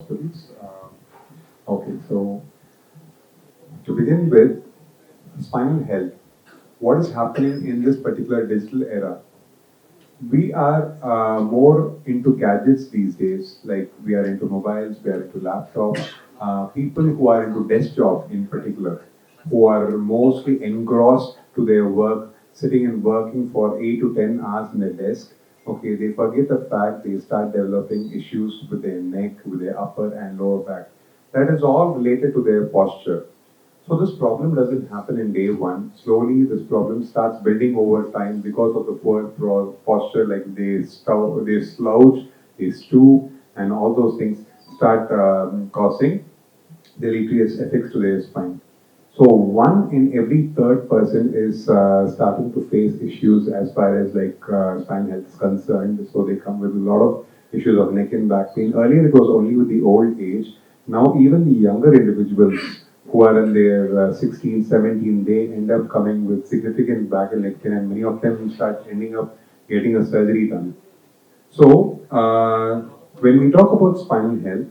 Hospitals. Okay, so to begin with, spinal health. What is happening in this particular digital era? We are more into gadgets these days, like we are into mobiles, we are into laptops. People who are into desk job in particular, who are mostly engrossed to their work, sitting and working for 8 to 10 hours in a desk, okay, they forget the fact they start developing issues with their neck, with their upper and lower back. That is all related to their posture. So this problem doesn't happen in day one. Slowly, this problem starts building over time because of the poor posture. Like they slouch, they stoop, and all those things start causing deleterious effects to their spine. So one in every third person is starting to face issues as far as like spine health is concerned. So they come with a lot of issues of neck and back pain. Earlier it was only with the old age. Now even the younger individuals who are in their 16, 17, they end up coming with significant back and neck pain, and many of them start ending up getting a surgery done. So, when we talk about spinal health,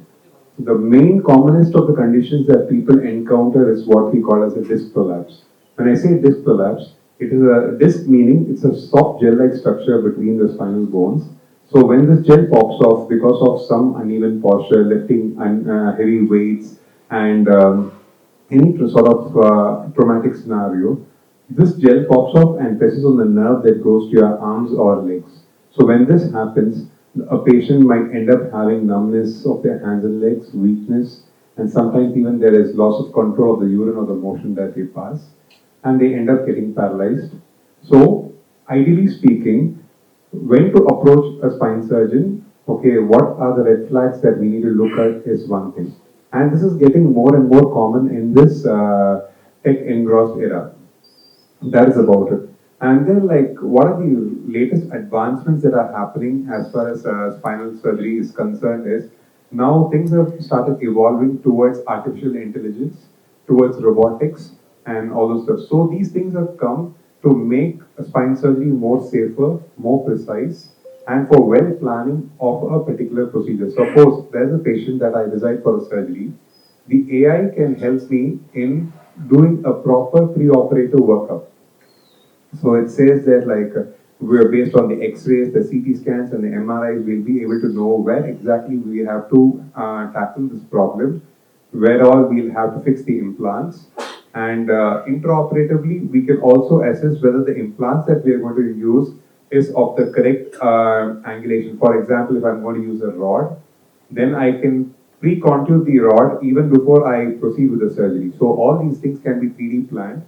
the main commonest of the conditions that people encounter is what we call as a disc prolapse. When I say disc prolapse, it is a disc meaning it's a soft gel-like structure between the spinal bones. So when this gel pops off because of some uneven posture, lifting heavy weights, and any sort of traumatic scenario, this gel pops off and presses on the nerve that goes to your arms or legs. So when this happens, a patient might end up having numbness of their hands and legs, weakness, and sometimes even there is loss of control of the urine or the motion that they pass, and they end up getting paralyzed. So, ideally speaking, when to approach a spine surgeon, okay, what are the red flags that we need to look at is one thing. And this is getting more and more common in this tech engrossed era. That is about it. And then, like, what are the latest advancements that are happening as far as spinal surgery is concerned? Is now things have started evolving towards artificial intelligence, towards robotics, and all those stuff. So these things have come to make a spine surgery more safer, more precise, and for well planning of a particular procedure. Suppose there's a patient that I decide for a surgery, the AI can help me in doing a proper pre-operative workup. So it says that like we're based on the X-rays, the CT scans, and the MRIs, we'll be able to know where exactly we have to tackle this problem, where all we'll have to fix the implants, and intraoperatively we can also assess whether the implants that we are going to use is of the correct angulation. For example, if I'm going to use a rod, then I can pre-contour the rod even before I proceed with the surgery. So all these things can be 3D planned,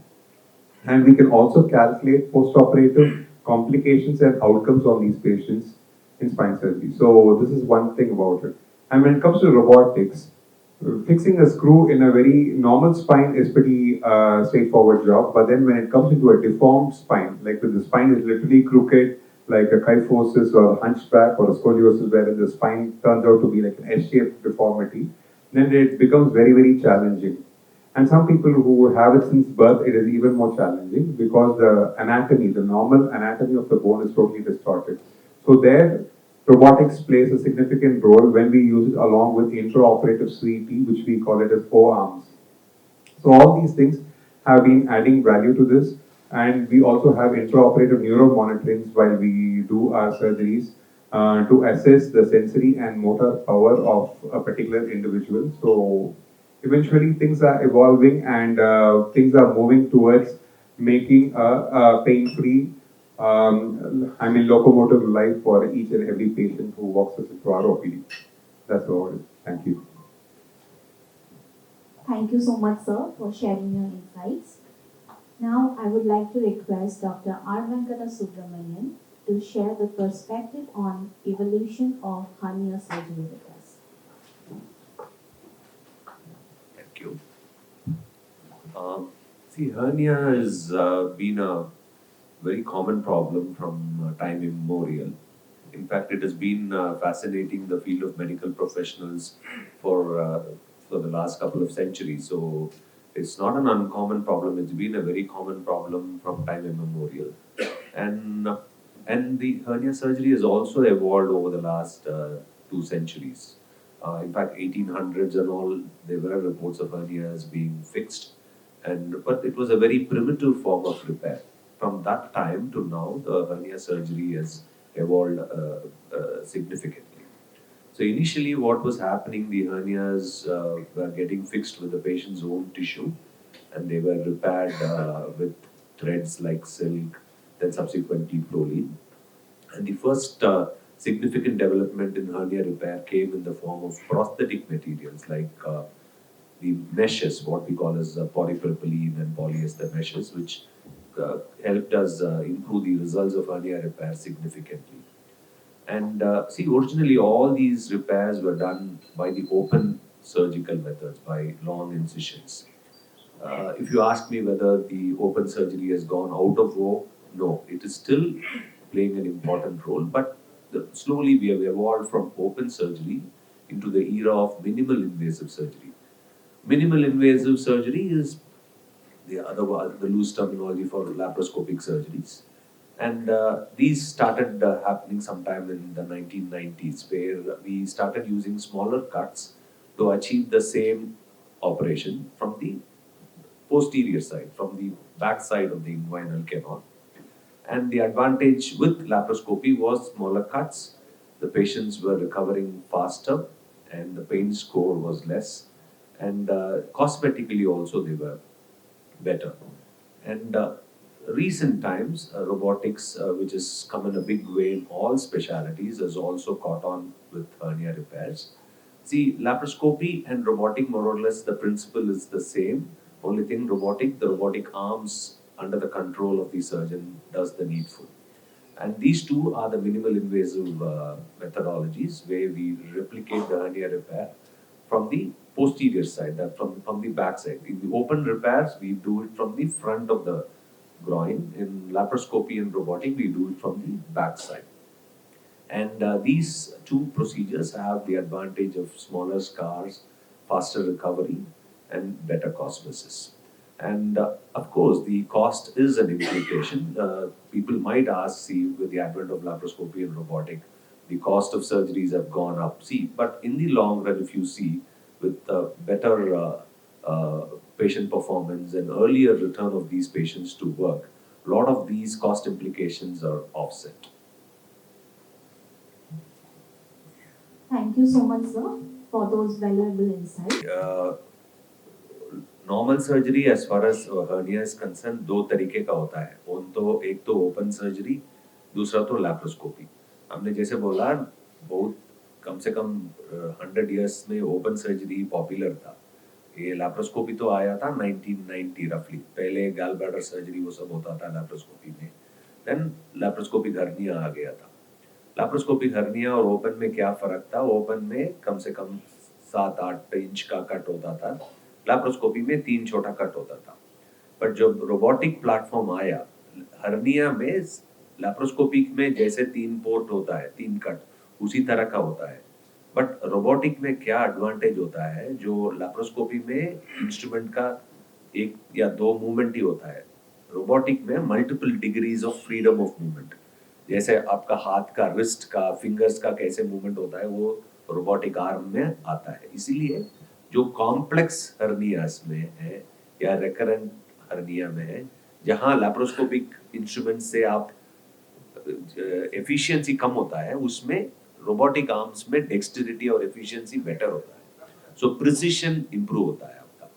and we can also calculate post-operative complications and outcomes on these patients in spine surgery. So this is one thing about it. And when it comes to robotics, fixing a screw in a very normal spine is pretty straightforward job. But then when it comes into a deformed spine, like when the spine is literally crooked, like a kyphosis or a hunchback or a scoliosis, wherein the spine turns out to be like an S-shaped deformity, then it becomes very, very challenging. And some people who have it since birth, it is even more challenging because the anatomy, the normal anatomy of the bone is totally distorted. So there, robotics plays a significant role when we use it along with intraoperative CT, which we call it as forearms. So all these things have been adding value to this, and we also have intraoperative neuro monitorings while we do our surgeries to assess the sensory and motor power of a particular individual. So eventually things are evolving and things are moving towards making a pain-free, locomotive life for each and every patient who walks us into our OPD. That's all. Thank you. Thank you so much, sir, for sharing your insights. Now, I would like to request Dr. R. Venkata Subramanian to share the perspective on evolution of hernia surgery with us. Thank you. See, hernia has been a very common problem from time immemorial. In fact, it has been fascinating the field of medical professionals for the last couple of centuries. So it's not an uncommon problem. It's been a very common problem from time immemorial, and and the hernia surgery has also evolved over the last 2 centuries. In fact, 1800s and all, there were reports of hernias being fixed, but it was a very primitive form of repair. From that time to now, the hernia surgery has evolved significantly. So initially, what was happening, the hernias were getting fixed with the patient's own tissue, and they were repaired with threads like silk, then subsequently Prolene. And the first significant development in hernia repair came in the form of prosthetic materials like the meshes, what we call as polypropylene and polyester meshes, which helped us improve the results of hernia repair significantly. And see, originally all these repairs were done by the open surgical methods, by long incisions. If you ask me whether the open surgery has gone out of vogue, no, it is still playing an important role. But slowly we have evolved from open surgery into the era of minimal invasive surgery. Minimal invasive surgery is the loose terminology for laparoscopic surgeries. And these started happening sometime in the 1990s, where we started using smaller cuts to achieve the same operation from the posterior side, from the back side of the inguinal canal. And the advantage with laparoscopy was smaller cuts. The patients were recovering faster, and the pain score was less. And cosmetically also they were better. And recent times, robotics, which has come in a big way in all specialities, has also caught on with hernia repairs. See, laparoscopy and robotic, more or less, the principle is the same. Only thing, the robotic arms under the control of the surgeon does the needful. And these two are the minimal invasive methodologies where we replicate the hernia repair from the posterior side, that from the back side. In the open repairs, we do it from the front of the groin. In laparoscopy and robotic, we do it from the back side. And these two procedures have the advantage of smaller scars, faster recovery, and better cosmesis. And of course, the cost is an implication. People might ask, see, with the advent of laparoscopy and robotic, the cost of surgeries have gone up. See, but in the long run, if you see, with better patient performance and earlier return of these patients to work, a lot of these cost implications are offset. Thank you so much, sir, for those valuable insights. Normal surgery as far as hernia is concern दो तरीके का होता है एक तो open surgery दूसरा तो laparoscopy हमने जैसे बोला बहुत कम से कम 100 years में ओपन सर्जरी पॉपुलर था ये लैप्रोस्कोपी तो आया था 1990 रफली पहले गैल ब्लैडर सर्जरी वो सब होता था लैप्रोस्कोपी में देन लैप्रोस्कोपिक हर्निया आ गया था लैप्रोस्कोपिक हर्निया और ओपन में क्या फर्क था ओपन में कम से कम 7-8 इंच का कट होता था लैप्रोस्कोपी में 3 छोटा कट होता था पर जब रोबोटिक प्लेटफॉर्म आया हर्निया में लैप्रोस्कोपी में जैसे 3 पोर्ट होता है 3 कट उसी तरह का होता है बट रोबोटिक में क्या एडवांटेज होता है जो लैप्रोस्कोपी में इंस्ट्रूमेंट का एक या दो मूवमेंट ही होता है रोबोटिक में multiple degrees of freedom of movement जैसे आपका हाथ का रिस्ट का फिंगर्स का कैसे मूवमेंट होता है वो रोबोटिक आर्म में आता है इसीलिए जो कॉम्प्लेक्स हर्नियास में है या रेकरेंट हर्निया में है जहां लैप्रोस्कोपिक इंस्ट्रूमेंट से आप एफिशिएंसी कम होता है उसमें रोबोटिक आर्म्स में डेक्सटेरिटी और एफिशिएंसी बेटर होता है सो प्रिसिशन इंप्रूव होता है आपका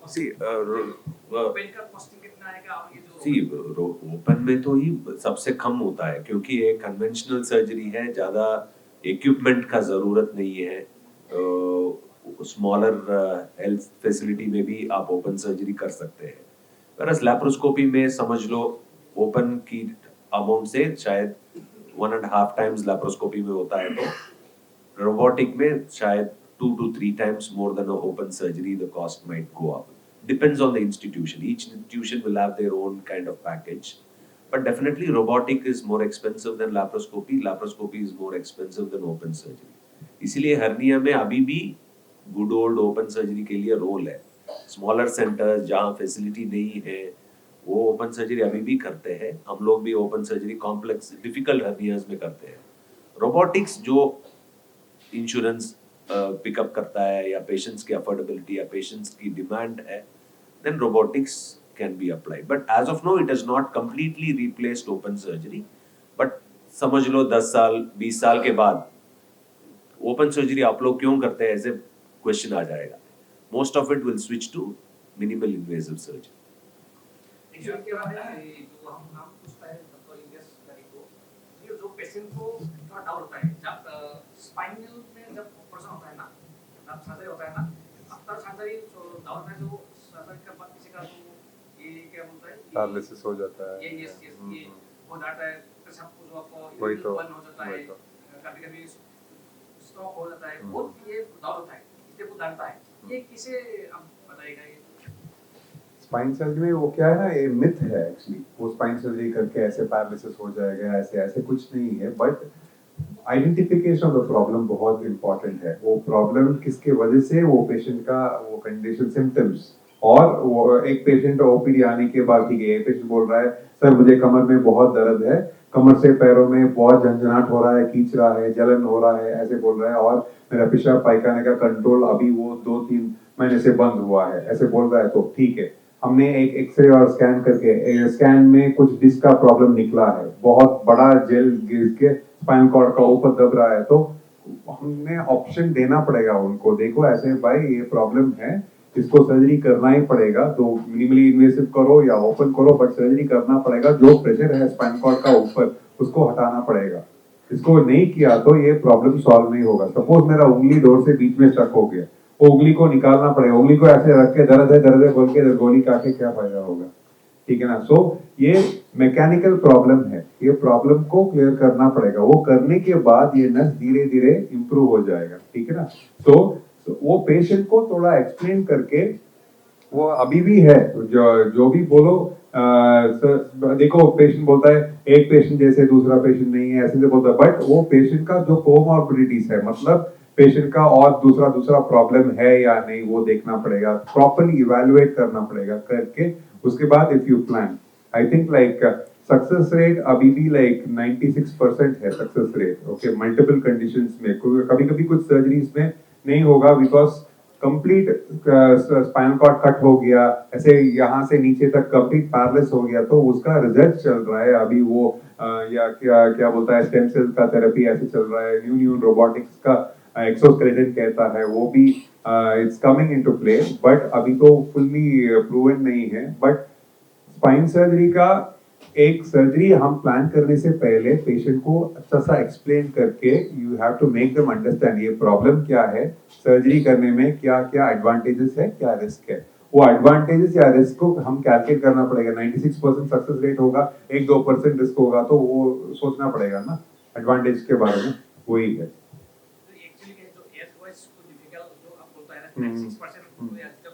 सी सी ओपन में तो ही सबसे कम होता है क्योंकि ये कन्वेंशनल सर्जरी है ज्यादा इक्विपमेंट का जरूरत नहीं है स्मॉलर हेल्थ फैसिलिटी में भी आप ओपन सर्जरी कर सकते हैं वरस लैप्रोस्कोपी में समझ लो ओपन की अमाउंट से शायद 1.5 times लैप्रोस्कोपी में होता है तो रोबोटिक में शायद 2 to 3 times more than an open surgery the cost might go up depends on the institution each institution will have their own kind of package but definitely robotic is more expensive than laparoscopy is more expensive than open surgery इसीलिए hernia में अभी भी good old open surgery के लिए role है smaller centres जहाँ facility नहीं है वो ओपन सर्जरी अभी भी करते हैं, हम लोग भी open surgery complex difficult hernias में करते हैं। रोबोटिक्स जो इंश्योरेंस पिकअप करता है या पेशेंट्स की अफोर्डेबिलिटी या पेशेंट्स की डिमांड है, then robotics can be applied. But as of now, it has not completely replaced open surgery. But समझ लो 10 साल 20 साल के बाद ओपन सर्जरी आप लोग क्यों करते हैं ऐसे क्वेश्चन आ जाएगा। Most of it will switch to minimal invasive surgery. Actually क्या है जो हम नाम पूछता है डॉक्टर इलियास गारी को, ये जो पेशेंट को थोड़ा डाउट होता है जब स्पाइनल में जब ऑपरेशन होता है ना, जब सर्जरी होता है ना, आफ्टर सर्जरी जो डाउट है जो सर्जरी के बाद किसी का जो ये क्या बोलता है पैरालिसिस हो जाता है। ये यस ये हो जाता है, पेशाब पूर्वक को वही तो, बंद हो जाता है, वही तो। कभी-कभी स्ट्रोक हो जाता है, बहुत ये डाउट होता है, इसलिए वो डरता है। ये किसे आप बताइएगा ये? स्पाइन सर्जरी में वो क्या है ना, ये मिथ है एक्चुअली, वो स्पाइन सर्जरी करके ऐसे पैरालिसिस हो जाएगा, ऐसे ऐसे कुछ नहीं है। But identification of the problem बहुत इंपॉर्टेंट है। वो प्रॉब्लम किसके वजह से, वो पेशेंट का वो कंडीशन सिम्टम्स, और वो एक पेशेंट ओपीडी आने के बाद, ठीक है, एक पेशेंट बोल रहा है सर मुझे कमर में बहुत दर्द है, कमर से पैरों में बहुत झंझनाट हो रहा है, खींच रहा है, जलन हो रहा है, ऐसे बोल रहा है, और मेरा पेशाब पायखाने का कंट्रोल अभी वो 2-3 महीने से बंद हुआ है, ऐसे बोल रहा है। तो ठीक है, हमने एक एक्सरे और स्कैन करके, स्कैन में कुछ डिस्क का प्रॉब्लम निकला है, बहुत बड़ा जेल गिर के स्पाइनल कॉर्ड का ऊपर दब रहा है, तो हमने ऑप्शन देना पड़ेगा उनको, देखो ऐसे भाई ये प्रॉब्लम है, इसको सर्जरी करना ही पड़ेगा, तो मिनिमली इन्वेसिव करो या ओपन करो, बट सर्जरी करना पड़ेगा। जो प्रेशर है स्पाइनल कॉर्ड का ऊपर उसको हटाना पड़ेगा, इसको नहीं किया तो ये प्रॉब्लम सॉल्व नहीं होगा। सपोज मेरा उंगली डोर से बीच में स्टक हो गया, वो उंगली को निकालना पड़ेगा, उंगली को ऐसे रख के दर्द है बोल के गोली खा के क्या फायदा होगा, ठीक है ना। सो ये मैकेनिकल प्रॉब्लम है, ये प्रॉब्लम को क्लियर करना पड़ेगा, वो करने के बाद ये नस धीरे धीरे इंप्रूव हो जाएगा, ठीक है ना। तो वो पेशेंट को थोड़ा एक्सप्लेन करके, वो अभी भी है जो भी बोलो, देखो पेशेंट बोलता है एक पेशेंट जैसे दूसरा पेशेंट नहीं है, ऐसे से बोलता है, बट वो पेशेंट का जो कोमॉर्बिडिटीज है, मतलब पेशेंट का और दूसरा प्रॉब्लम है या नहीं, वो देखना पड़ेगा, प्रॉपर्ली इवैल्यूएट करना पड़ेगा, करके उसके बाद if you plan, I think like success rate अभी भी लाइक 96% है success rate, okay, multiple conditions में। कभी कभी कुछ सर्जरीज में नहीं होगा because complete spinal cord cut हो गया, ऐसे यहाँ से नीचे तक कंप्लीट पैरालिस हो गया, तो उसका रिजल्ट चल रहा है अभी वो या क्या बोलता है स्टेम सेल का थेरेपी ऐसे चल रहा है, न्यू रोबोटिक्स का एक्सोस्केलेटन कहता है, वो भी it's coming into play, but अभी तो फुल्ली प्रूवन नहीं है। बट स्पाइन सर्जरी का एक सर्जरी हम प्लान करने से पहले पेशेंट को अच्छा सा एक्सप्लेन करके, you have to make them understand ये प्रॉब्लम क्या है, सर्जरी करने में क्या क्या एडवांटेजेस है, क्या रिस्क है, वो एडवांटेजेस या रिस्क को हम कैलकुलेट करना पड़ेगा। 96% सक्सेस रेट होगा, 1-2% रिस्क होगा, तो वो सोचना पड़ेगा ना एडवांटेज के बारे में, वही है। तो एक्चुअली क्या है, जो एज वाइज को डिफिकल्ट जो आप बोलता है ना 96% तो या जब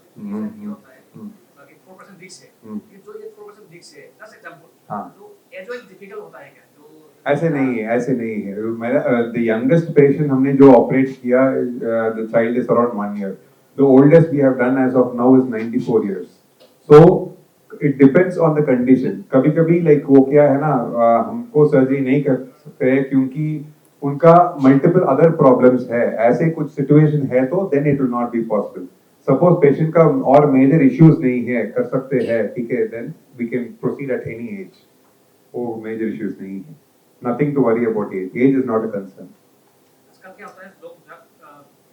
ये होता है, बाकी 4% रिस्क है, ये जो ये 4% रिस्क है, जस्ट एग्जांपल, हाँ। तो एज वाइज डिफिकल्ट होता है क्या? ऐसे नहीं है, ऐसे नहीं है। मेरा द यंगेस्ट पेशेंट हमने जो ऑपरेट किया, the child is around 1 year, the oldest we have done age of now is 94 years, so it depends on the condition. कभी कभी लाइक वो क्या है ना, हमको सर्जरी नहीं कर सकते हैं क्योंकि उनका मल्टीपल अदर प्रॉब्लम्स है, ऐसे कुछ सिचुएशन है, तो then it will not be possible. Suppose patient का और मेजर इश्यूज नहीं है, कर सकते हैं, ठीक है, then we can proceed at any age, वो मेजर इश्यूज नहीं है, nothing to worry about age is not a concern। आजकल क्या होता है, लोग जब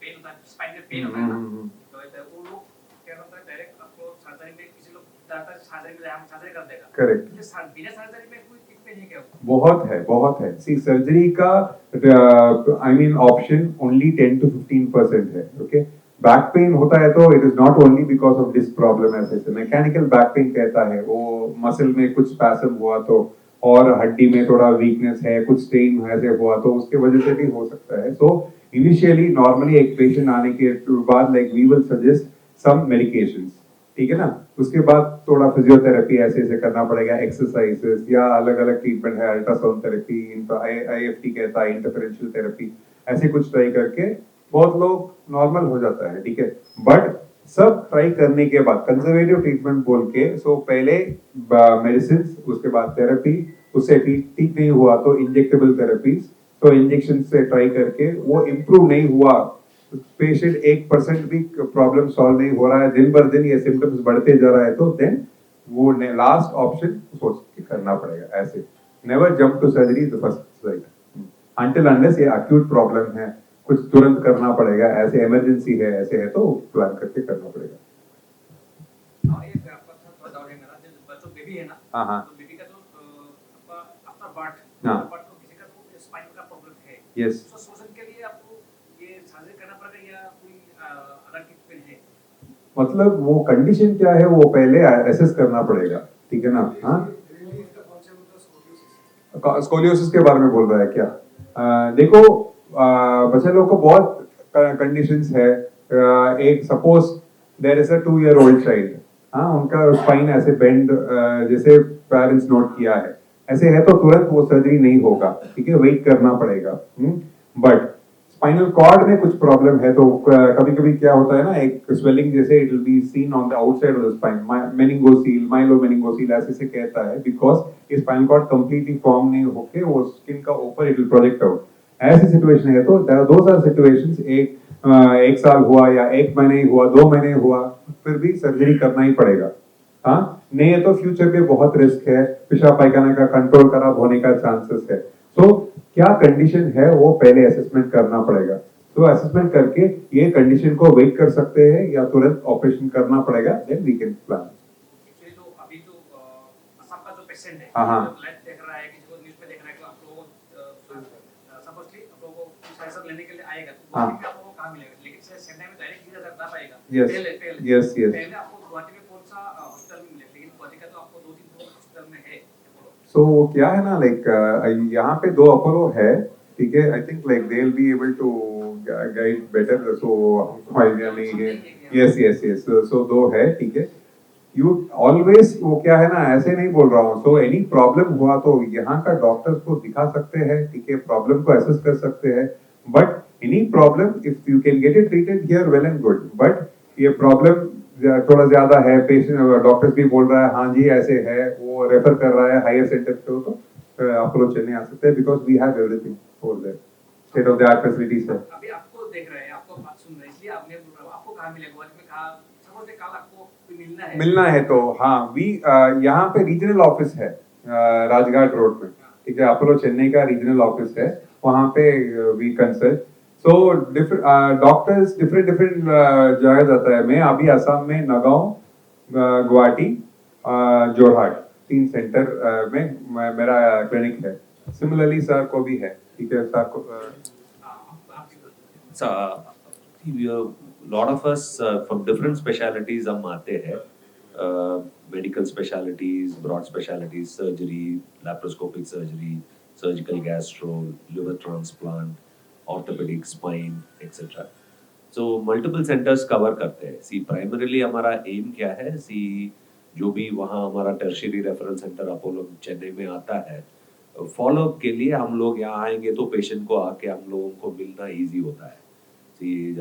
पेन होता है, स्पाइन में पेन होता है ना, तो वो लोग क्या होता है, डायरेक्ट आपको सर्जरी में, किसी लोग ज्यादातर सर्जरी में हम सर्जरी कर देगा, करेक्ट, बिना सर्जरी में कोई कितने नहीं क्या बहुत है। सी सर्जरी का आई मीन ऑप्शन ओनली 10-15% है, ओके। बैक पेन होता है तो it is not only because of disc problem, ऐसे मैकेनिकल बैक पेन कहता है, वो मसल में कुछ स्पैसम हुआ तो, और हड्डी में थोड़ा वीकनेस है, कुछ स्ट्रेन ऐसे हुआ तो उसके वजह से भी हो सकता है। सो इनिशियली नॉर्मली एक पेशेंट आने के बाद like we will suggest some medications, ठीक है ना, उसके बाद थोड़ा फिजियोथेरेपी ऐसे करना पड़ेगा, एक्सरसाइजेस या अलग अलग ट्रीटमेंट है, अल्ट्रासाउंड थेरेपी, IFT कहता है, इंटरफेरेंशियल थेरेपी, ऐसे कुछ ट्राई करके बहुत लोग नॉर्मल हो जाता है, ठीक है। बट सब ट्राई करने के बाद कंजर्वेटिव ट्रीटमेंट बोल के, सो पहले मेडिसिन, उसके बाद थेरेपी, उससे ठीक ठीक नहीं हुआ तो इंजेक्टेबल थेरेपीज, तो इंजेक्शन से ट्राई करके वो इम्प्रूव नहीं हुआ, पेशेंट 1% भी प्रॉब्लम सॉल्व नहीं हो रहा है, दिन भर दिन ये सिम्टम्स बढ़ते जा रहा है, तो देन वो लास्ट ऑप्शन सोच के करना पड़ेगा। ऐसे never jump to surgery the first side until unless ये अक्यूट प्रॉब्लम है, कुछ तुरंत करना पड़ेगा, ऐसे इमरजेंसी है, ऐसे है तो प्लान करके करना पड़ेगा। और एक आपका थोड़ा डाउट है मेरा, जो बच्चों बेबी है ना, हाँ हाँ तो बेबी का जो आपका आफ्टर बर्थ, हाँ। बर्थ को किसी का तो स्पाइन का प्रॉब्लम है, यस, उसको सोल्यूशन के लिए आपको ये सर्जरी करना पड़ेगा या कोई अदर ट्रीटमेंट है? मतलब वो कंडीशन क्या है वो पहले एसेस करना पड़ेगा, ठीक है ना। हाँ, स्कोलियोसिस के बारे में बोल रहा है क्या? देखो, बच्चे लोग को बहुत कंडीशंस है। एक suppose there is a 2 year old child, हाँ, उनका स्पाइन ऐसे बेंड जैसे पेरेंट्स नोट किया है, ऐसे है तो तुरंत वो सर्जरी नहीं होगा, ठीक है, वेट करना पड़ेगा। बट स्पाइनल कॉर्ड में कुछ प्रॉब्लम है तो कभी कभी क्या होता है ना, एक स्वेलिंग जैसे it will be seen on the outside of the spine, meningocele, myelomeningocele ऐसे से कहता है, बिकॉज ये स्पाइनल कॉर्ड कंप्लीटली फॉर्म नहीं होके वो स्किन का ऊपर इट विल प्रोजेक्ट आउट। ऐसी सिचुएशन है तो दो आर सिचुएशंस, एक साल हुआ या 1 महीने हुआ, 2 महीने हुआ, फिर भी सर्जरी करना ही पड़ेगा। हाँ, नहीं है तो फ्यूचर में बहुत रिस्क है, पेशाब पायखाना का कंट्रोल खराब होने का चांसेस है। तो क्या कंडीशन है वो पहले असेसमेंट करना पड़ेगा, तो असेसमेंट करके ये कंडीशन को वेट कर सकते हैं या तुरंत ऑपरेशन करना पड़ेगा, then we can plan. Actually जो अभी जो असम का जो पेशेंट है, हाँ, हाँ। जो लाइव देख रहा है, किसी को न्यूज़ पे देख रहा है, कि आप लोगों को सपोजली आप लोगों को सर्जरी लेने के लिए आएगा, तो हाँ। गुवाहाटी में आप लोगों को कहाँ मिलेगा? लेकिन चेन्नई में डायरेक्ट सीधा जा पाएगा। Yes. पहले Yes, yes. पहले आपको गुवाहाटी में कौन सा हॉस्पिटल में मिलेगा? लेकिन गुवाहाटी का तो आपको 2-3 हॉस्पिटल में है अपोलो। सो क्या है ना, लाइक यहाँ पे 2 अपोलो है, ठीक है, I think like they will be able to guide better, so हमको आइडिया नहीं है। यस यस यस, सो 2 है, ठीक है। यू ऑलवेज, वो क्या है ना, ऐसे नहीं बोल रहा हूँ, सो एनी प्रॉब्लम हुआ तो यहाँ का डॉक्टर्स को दिखा सकते हैं, ठीक है, प्रॉब्लम को असेस कर सकते हैं, but any problem if you can get it treated here, well and good, but ये प्रॉब्लम थोड़ा ज्यादा है, पेशेंट डॉक्टर्स भी बोल रहा है हाँ जी ऐसे है, वो रेफर कर रहा है हायर सेंटर पे, तो अपोलो चेन्नई आ सकते हैं, because we have everything for there, state of the art facilities है। अभी आपको देख रहे हैं, आपको बात सुन रहे हैं, इसलिए आपने बोल रहा हूँ, आपको कहाँ मिलेगा? गुवाहाटी में कहाँ? सपोज कल आपको कोई मिलना है तो हाँ, वी यहाँ पे रीजनल ऑफिस है राजघाट रोड में, ठीक है, अपोलो चेन्नई का रीजनल ऑफिस है, वहाँ पे we consult, so different doctors different different जगह जाता है। मैं अभी असम में नगांव, गुवाहाटी, जोरहाट, 3 सेंटर में मेरा क्लिनिक है। सिमिलरली सर को भी है, ठीक है, सर को So, we are, lot of us from different specialities हम आते हैं, medical specialties, broad specialties, surgery, laparoscopic surgery, surgical gastro, liver transplant, orthopedic, spine, etc. So multiple centers cover करते हैं। See, primarily हमारा aim क्या है? See, जो भी वहाँ हमारा tertiary referral center Apollo Chennai में आता है, फॉलो अप के लिए हम लोग यहाँ आएंगे तो पेशेंट को आके हम लोगों को मिलना इजी होता है।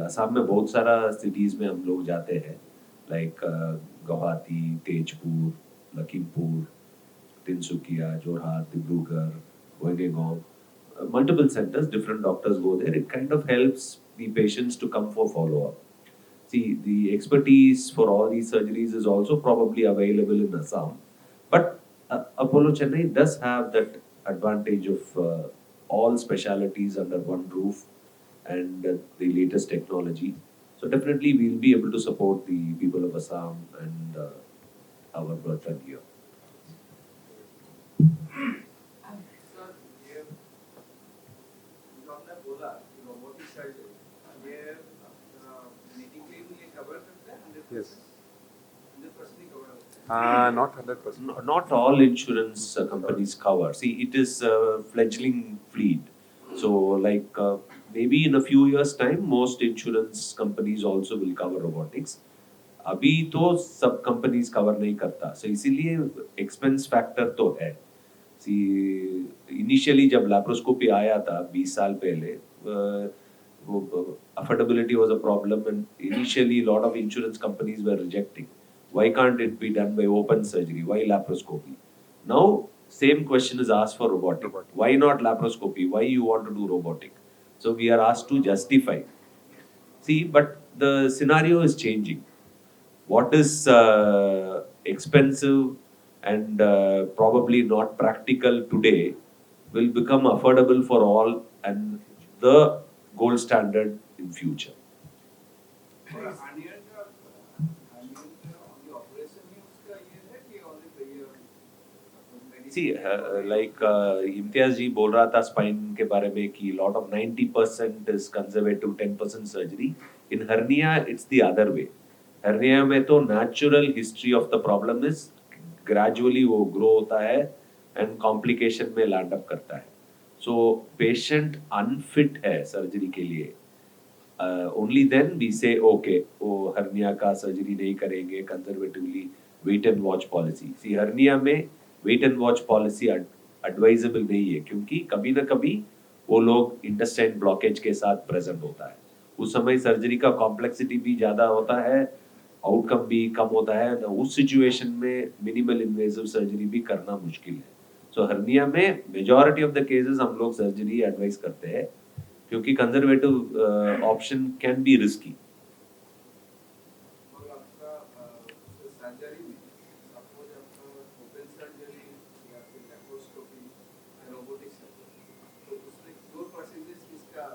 असम में बहुत सारा सिटीज में हम लोग जाते हैं, लाइक गुवाहाटी, तेजपुर, लखीमपुर, तिनसुकिया, जोरहाट, डिब्रूगढ़, वैगेगांव, multiple centers, different doctors go there. It kind of helps the patients to come for follow up. See, the expertise for all these surgeries is also probably available in Assam, but Apollo Chennai does have that advantage of all specialities under one roof and the latest technology. So definitely we'll be able to support the people of Assam and our brethren here. Sir, ये जो आपने बोला कि robotic surgery, ये mediclaim ये cover करता है 100%? Yes. 100% ही cover होता है? not 100%. Not all insurance companies cover. See, it is a fledgling fleet. So, like maybe in a few years' time, most insurance companies also will cover robotics. अभी तो सब companies cover नहीं करता, so इसीलिए expense factor तो है। सी initially जब laparoscopy आया था 20 साल पहले, affordability was a problem, and initially a lot of insurance companies were rejecting. Why can't it be done by open surgery? Why laparoscopy? Now, same question is asked for robotic. Why not laparoscopy? Why you want to do robotic? So we are asked to justify. See, but the scenario is changing. What is expensive and probably not practical today will become affordable for all and the gold standard in future. और hernia का only operation ही उसका ये है कि only See, like Imtiaz जी बोल रहा था spine के बारे में कि lot of 90% is conservative, 10% surgery. In hernia, it's the other way. hernia में तो natural history of the problem is gradually वो grow होता है and complication में land up करता है. So patient unfit है surgery के लिए. Only then we say okay, वो hernia का surgery नहीं करेंगे, conservatively wait and watch policy. See hernia में wait and watch policy advisable नहीं है क्योंकि कभी ना कभी वो लोग intestine blockage के साथ present होता है. उस समय सर्जरी का कॉम्प्लेक्सिटी भी ज्यादा होता है, आउटकम भी कम होता है, उस सिचुएशन में मिनिमल इन्वेसिव सर्जरी भी करना मुश्किल है. सो हर्निया में मेजॉरिटी ऑफ द केसेस हम लोग सर्जरी एडवाइस करते हैं क्योंकि conservative option can be risky. और आपका सर्जरी में सपोज आपका ओपन सर्जरी या फिर लैप्रोस्कोपी या रोबोटिक सर्जरी तो उसमें क्योर परसेंटेज किसका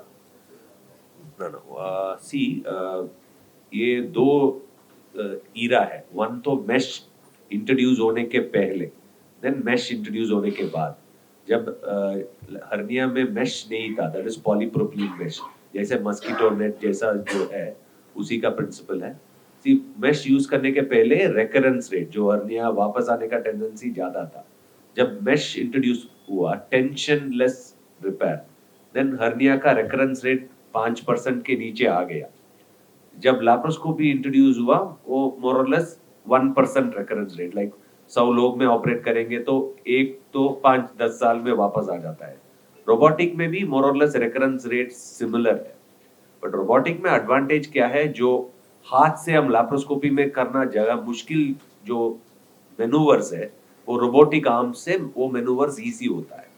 सी ये दो ईरा है. वन तो मेश इंट्रोड्यूस होने के पहले, देन मेश इंट्रोड्यूस होने के बाद. जब हर्निया में मेश नहीं था, दैट इज पॉलीप्रोपिलीन मेश, जैसे मस्कीटो नेट जैसा जो है उसी का प्रिंसिपल है. सी मेश यूज करने के पहले रेकरेंस रेट, जो हर्निया वापस आने का टेंडेंसी ज्यादा था. जब मेश इंट्रोड्यूस हुआ, tension less repair, then hernia का रेकरेंस रेट 5% के नीचे आ गया. जब लैप्रोस्कोपी इंट्रोड्यूस हुआ वो मोर और लेस 1% रेकरेंस रेट, लाइक 100 लोग में ऑपरेट करेंगे तो एक तो 5-10 साल में वापस आ जाता है. रोबोटिक में भी मोर और लेस रेकरेंस रेट सिमिलर है. बट रोबोटिक में एडवांटेज क्या है, जो हाथ से हम लैप्रोस्कोपी में करना जगह मुश्किल जो मेनूवर्स है वो रोबोटिक आर्म से वो मेनूवर्स इजी होता है.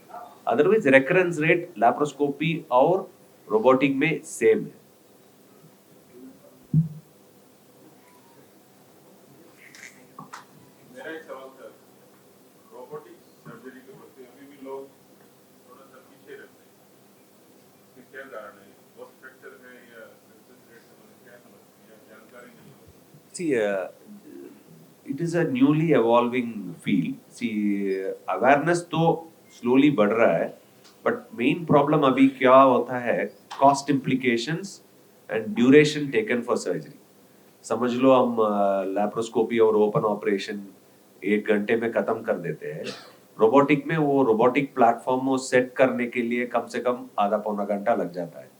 अदरवाइज रेकरेंस रेट लैप्रोस्कोपी और रोबोटिक में सेम है. मेरा एक सवाल था, रोबोटिक सर्जरी के प्रति अभी भी लोग थोड़ा सा पीछे रहते हैं, इसके क्या कारण है? कॉस्ट फैक्टर है या सक्सेस रेट समझ क्या समझते हैं या जानकारी नहीं होती? See, it is a newly evolving field. See, awareness तो slowly बढ़ रहा है, but main problem अभी क्या होता है, cost implications and duration taken for surgery. समझ लो हम लैप्रोस्कोपी और ओपन ऑपरेशन 1 घंटे में खत्म कर देते हैं. रोबोटिक में वो रोबोटिक प्लेटफॉर्म को सेट करने के लिए कम से कम आधा पौना घंटा लग जाता है,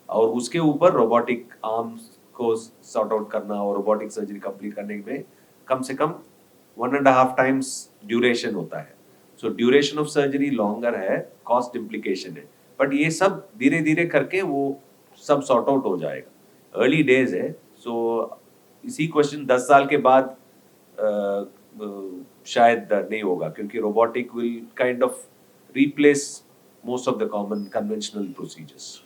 और उसके ऊपर रोबोटिक आर्म्स को सॉर्ट आउट करना और रोबोटिक सर्जरी कंप्लीट करने में कम से कम 1.5 टाइम्स ड्यूरेशन होता है. सो ड्यूरेशन ऑफ सर्जरी लॉन्गर है, कॉस्ट इम्प्लीकेशन है, बट ये सब धीरे धीरे करके वो सब सॉर्ट आउट हो जाएगा. अर्ली डेज है. सो इसी क्वेश्चन 10 साल के बाद शायद नहीं होगा क्योंकि robotic will kind of replace most of the common conventional procedures.